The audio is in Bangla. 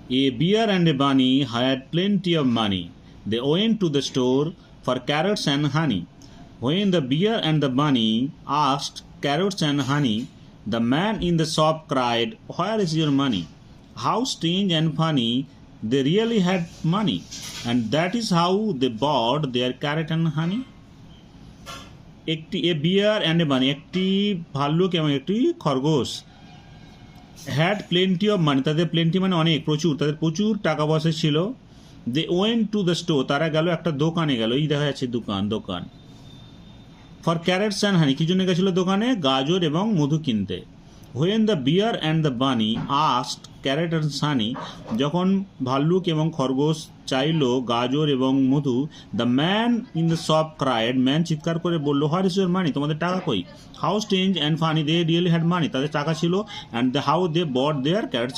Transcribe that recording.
A bear and a bunny had plenty of money. They went to the store for carrots and honey. When the bear and the bunny asked carrots and honey, the man in the shop cried, "Where is your money?" How strange and funny! They really had money, and that is how they bought their carrot and honey. A bear and a bunny, একটি ভাল্লুক এবং একটি খরগোশ, হ্যাড প্লেন্টি অফ মানি, তাদের প্লেন্টি মানে অনেক, প্রচুর, তাদের প্রচুর টাকা পয়সা ছিল। They went to the store, তারা গেল একটা দোকানে গেল, এই দেখা যাচ্ছে দোকান। ফর ক্যারেটস অ্যান্ড হানি, কি জন্য গেছিলো দোকানে? গাজর এবং মধু কিনতে। When the bear and the bunny asked carrot and honey, যখন ভাল্লুক এবং খরগোশ চাইল গাজর এবং মধু, the man in the shop cried, man চিৎকার করে বলল, হোয়ার ইজ ইউর মানি, তোমাদের টাকা কই? How strange and funny, they really had money, তাদের টাকা ছিল, and how they bought their carats